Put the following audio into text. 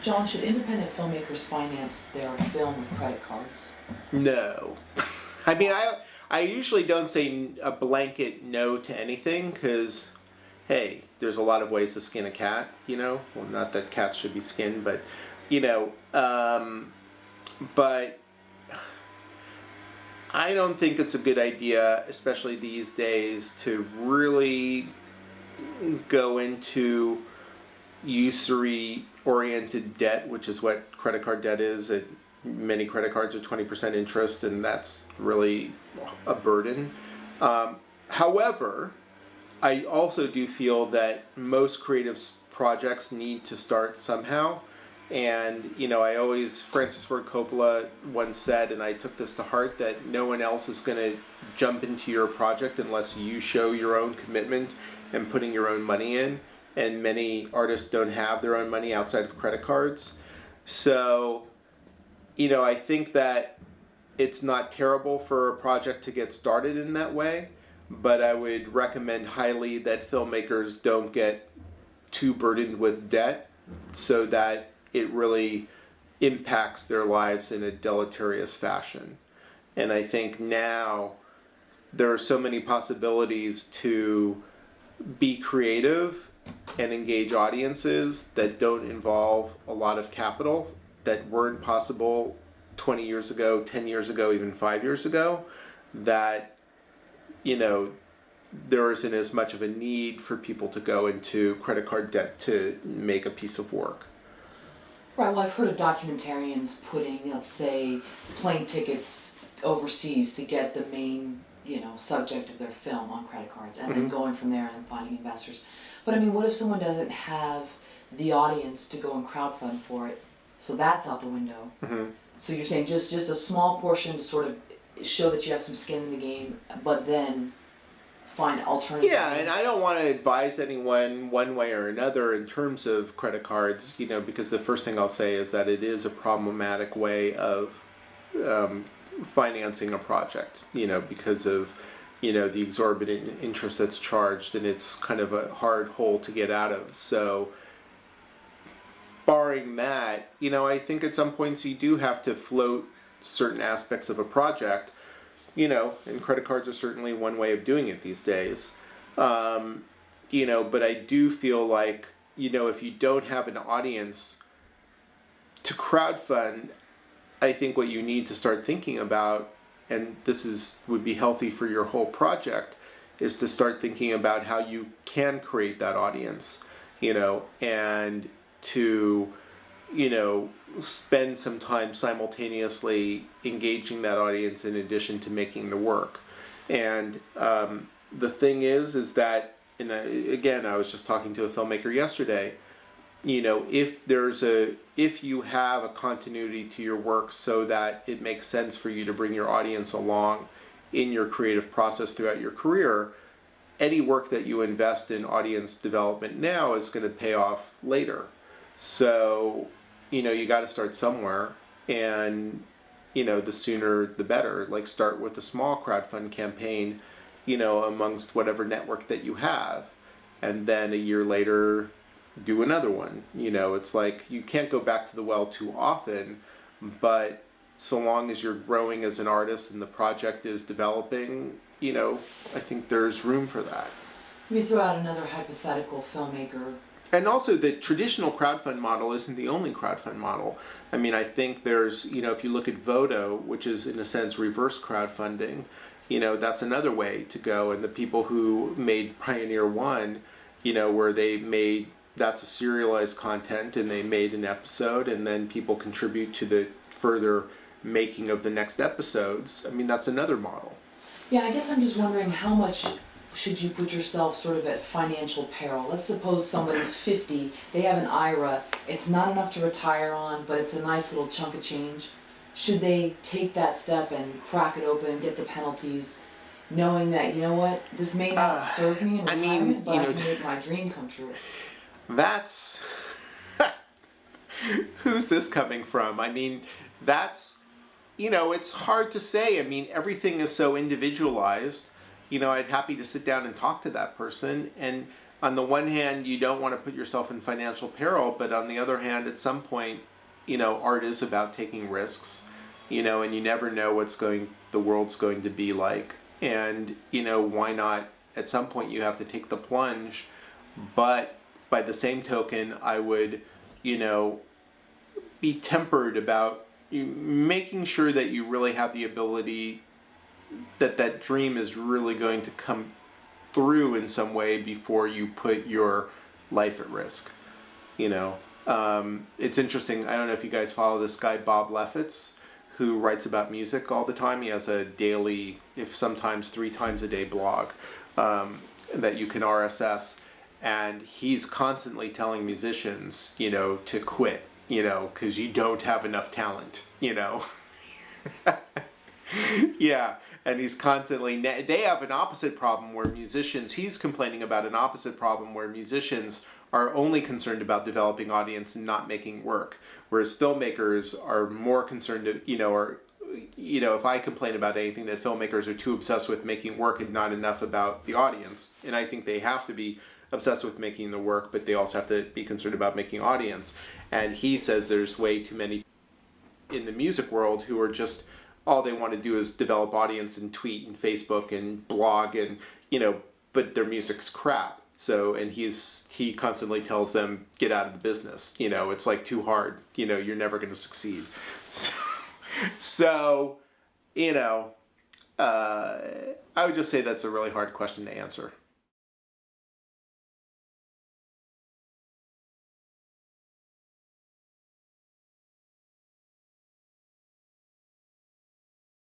John, should independent filmmakers finance their film with credit cards? No. I mean, I usually don't say a blanket no to anything because, hey, there's a lot of ways to skin a cat, you know? Well, not that cats should be skinned, but, you know, but I don't think it's a good idea, especially these days, to really go into usury-oriented debt, which is what credit card debt is. Many credit cards are 20% interest, and that's really a burden. However, I also do feel that most creative projects need to start somehow. And, you know, Francis Ford Coppola once said, and I took this to heart, that no one else is going to jump into your project unless you show your own commitment and putting your own money in. And many artists don't have their own money outside of credit cards. So, you know, I think that it's not terrible for a project to get started in that way, but I would recommend highly that filmmakers don't get too burdened with debt so that it really impacts their lives in a deleterious fashion. And I think now there are so many possibilities to be creative and engage audiences that don't involve a lot of capital that weren't possible 20 years ago, 10 years ago, even 5 years ago, that, you know, there isn't as much of a need for people to go into credit card debt to make a piece of work. Right, well, I've heard of documentarians putting, let's say, plane tickets overseas to get the main, you know, subject of their film on credit cards, and then going from there and finding investors. But I mean, what if someone doesn't have the audience to go and crowdfund for it? So that's out the window. So you're saying just a small portion to sort of show that you have some skin in the game, but then find alternative Yeah, ways. and I don't want to advise anyone one way or another in terms of credit cards, you know, because the first thing I'll say is that it is a problematic way of financing a project, you know, because of, you know, the exorbitant interest that's charged, and it's kind of a hard hole to get out of. So, barring that, you know, I think at some points you do have to float certain aspects of a project, you know, and credit cards are certainly one way of doing it these days. You know, but I do feel like, you know, if you don't have an audience to crowdfund, I think what you need to start thinking about, and would be healthy for your whole project, is to start thinking about how you can create that audience, you know, and to, you know, spend some time simultaneously engaging that audience in addition to making the work. And the thing is that, and again, I was just talking to a filmmaker yesterday, you know, if you have a continuity to your work so that it makes sense for you to bring your audience along in your creative process throughout your career, any work that you invest in audience development now is going to pay off later. So, you know, you got to start somewhere, and, you know, the sooner the better. Like, start with a small crowdfund campaign, you know, amongst whatever network that you have, and then a year later do another one. You know, it's like you can't go back to the well too often, but so long as you're growing as an artist and the project is developing, you know, I think there's room for that. Let me throw out another hypothetical filmmaker. And also, the traditional crowdfund model isn't the only crowdfund model. I mean, I think there's, you know, if you look at Vodo, which is in a sense reverse crowdfunding, you know, that's another way to go. And the people who made Pioneer One, you know, where that's a serialized content, and they made an episode, and then people contribute to the further making of the next episodes. I mean, that's another model. Yeah, I guess I'm just wondering, how much should you put yourself sort of at financial peril? Let's suppose somebody's 50, they have an IRA, it's not enough to retire on, but it's a nice little chunk of change. Should they take that step and crack it open and get the penalties, knowing that, you know what, this may not serve me in retirement, but I can make my dream come true? That's... Who's this coming from? I mean, that's, you know, it's hard to say. I mean, everything is so individualized. You know, I'd happy to sit down and talk to that person. And on the one hand, you don't want to put yourself in financial peril, but on the other hand, at some point, art is about taking risks, and you never know the world's going to be like. And, why not, at some point you have to take the plunge, but by the same token, I would, be tempered about making sure that you really have the ability that dream is really going to come through in some way before you put your life at risk. It's interesting. I don't know if you guys follow this guy, Bob Leffitz, who writes about music all the time. He has a daily, if sometimes 3 times a day blog that you can RSS. And he's constantly telling musicians, to quit, because you don't have enough talent, Yeah, and he's constantly, they have an opposite problem where he's complaining about an opposite problem where musicians are only concerned about developing audience and not making work, whereas filmmakers are more concerned, if I complain about anything, that filmmakers are too obsessed with making work and not enough about the audience. And I think they have to be obsessed with making the work, but they also have to be concerned about making audience. And he says there's way too many in the music world who are just, all they want to do is develop audience and tweet and Facebook and blog and, but their music's crap. So, and he constantly tells them, get out of the business. It's like too hard. You're never going to succeed. So, I would just say that's a really hard question to answer.